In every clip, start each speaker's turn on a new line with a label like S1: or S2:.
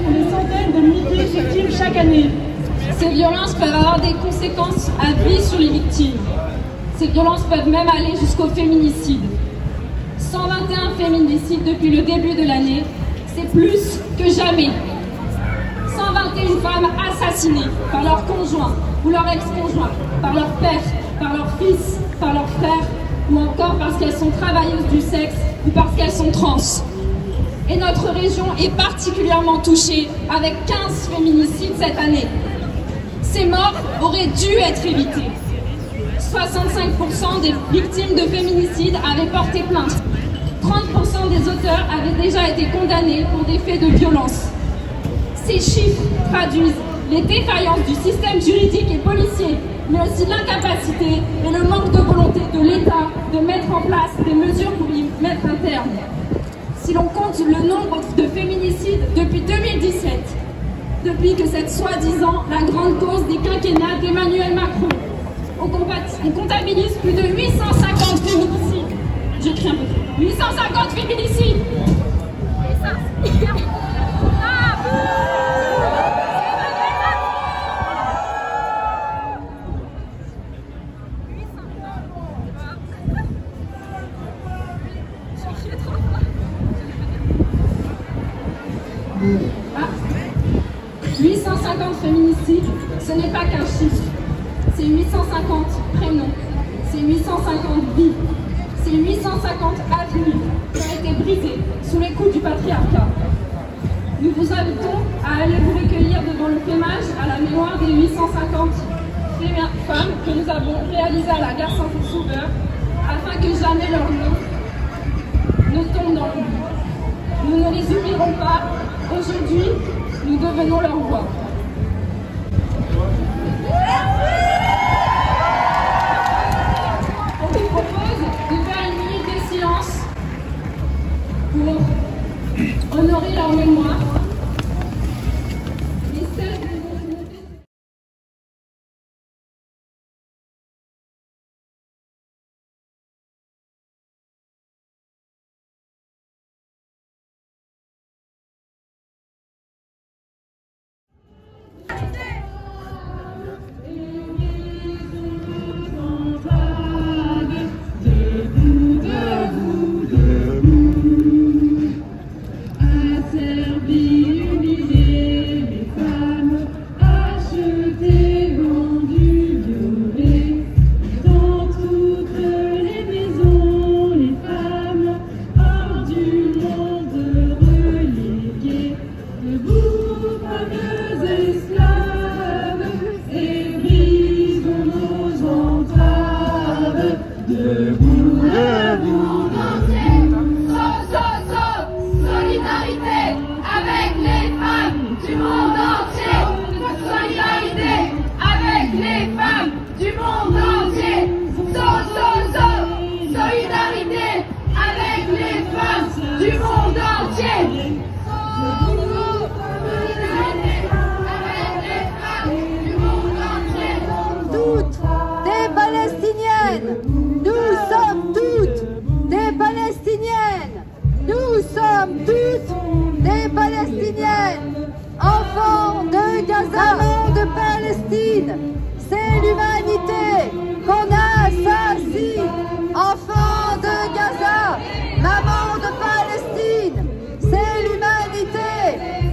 S1: Des centaines de milliers de victimes chaque année.
S2: Ces violences peuvent avoir des conséquences à vie sur les victimes. Ces violences peuvent même aller jusqu'au féminicide. 121 féminicides depuis le début de l'année, c'est plus que jamais. 121 femmes assassinées par leur conjoint ou leur ex-conjoint, par leur père, par leur fils, par leur frère, ou encore parce qu'elles sont travailleuses du sexe ou parce qu'elles sont trans. Et notre région est particulièrement touchée avec 15 féminicides cette année. Ces morts auraient dû être évitées. 65% des victimes de féminicide avaient porté plainte. 30% des auteurs avaient déjà été condamnés pour des faits de violence. Ces chiffres traduisent les défaillances du système juridique et policier, mais aussi l'incapacité et le manque de volonté de l'État de mettre en place des mesures pour y mettre un terme. Si l'on compte le nombre de féminicides depuis 2017, depuis que c'est soi-disant la grande cause des quinquennats d'Emmanuel Macron, on comptabilise plus de 850 féminicides. Je crie un peu. 850 féminicides. Ah. 850 féminicides, ce n'est pas qu'un chiffre. C'est 850 prénoms, c'est 850 vies, c'est 850 avenues qui ont été brisées sous les coups du patriarcat. Nous vous invitons à aller vous recueillir devant le fémage à la mémoire des 850 femmes que nous avons réalisées à la gare Saint-Sauveur afin que jamais leur nom ne tombe dans l'oubli. Nous ne les oublierons pas. Aujourd'hui, nous devenons leur voix. On vous propose de faire une minute de silence pour honorer leur mémoire.
S3: Enfants de Gaza, maman de Palestine, c'est l'humanité qu'on assassine. Enfants de Gaza, maman de Palestine, c'est l'humanité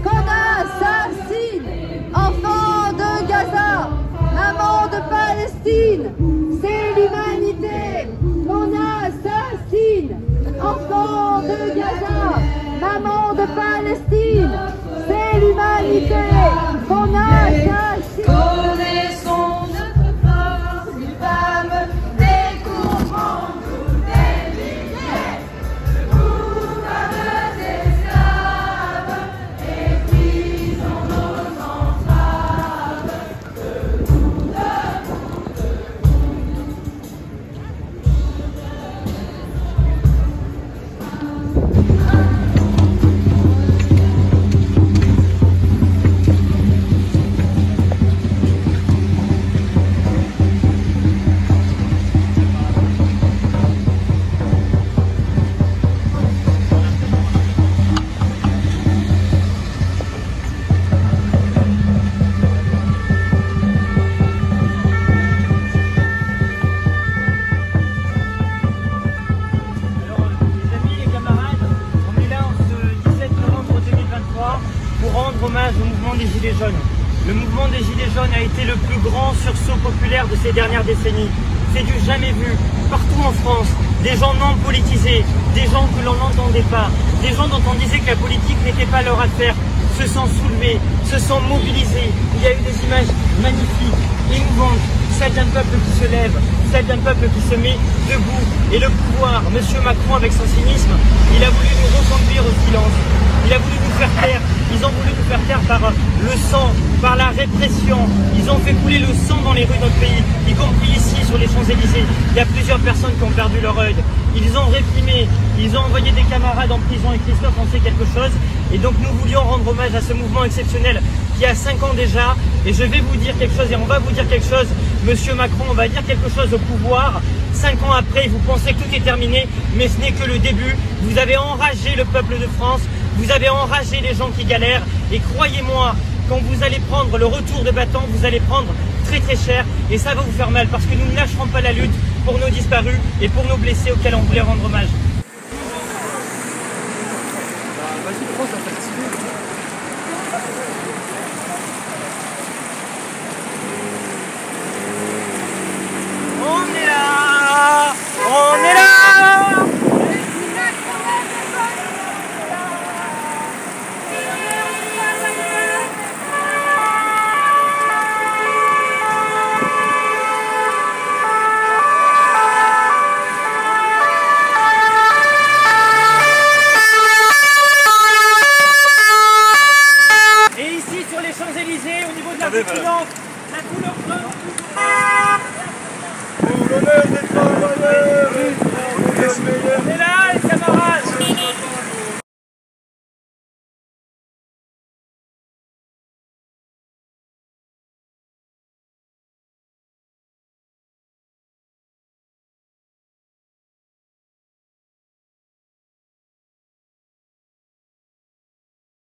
S3: qu'on assassine. Enfants de Gaza, maman de Palestine, c'est l'humanité qu'on assassine. Enfants de Gaza, maman de Palestine, c'est l'humanité qu'on assassine.
S4: Connaissons notre force, les femmes, découvrons-nous des milliers de coupables esclaves, et brisons nos entraves. Debout, debout, debout.
S5: rendre hommage au mouvement des Gilets jaunes. Le mouvement des Gilets jaunes a été le plus grand sursaut populaire de ces dernières décennies. C'est du jamais vu. Partout en France, des gens non politisés, des gens que l'on n'entendait pas, des gens dont on disait que la politique n'était pas leur affaire, se sont soulevés, se sont mobilisés. Il y a eu des images magnifiques, émouvantes, celles d'un peuple qui se lève, celles d'un peuple qui se met debout. Et le pouvoir, M. Macron avec son cynisme, il a voulu nous reconduire au silence. Il a voulu nous faire taire. Ils ont voulu nous faire taire par le sang, par la répression. Ils ont fait couler le sang dans les rues de notre pays, y compris ici sur les Champs-Élysées. Il y a plusieurs personnes qui ont perdu leur œil. Ils ont réprimé, ils ont envoyé des camarades en prison et Christophe en sait quelque chose. Et donc nous voulions rendre hommage à ce mouvement exceptionnel qui a 5 ans déjà. Et je vais vous dire quelque chose et on va vous dire quelque chose. Monsieur Macron, on va dire quelque chose au pouvoir. 5 ans après, vous pensez que tout est terminé, mais ce n'est que le début. Vous avez enragé le peuple de France. Vous avez enragé les gens qui galèrent et croyez-moi, quand vous allez prendre le retour de bâton, vous allez prendre très très cher et ça va vous faire mal parce que nous ne lâcherons pas la lutte pour nos disparus et pour nos blessés auxquels on voulait rendre hommage.
S6: Vas-y, prends, ça fait stylé.
S5: On est là! On est là! Champs-Élysées, au niveau de la présidence, la couleur bleue.
S6: Pour l'honneur des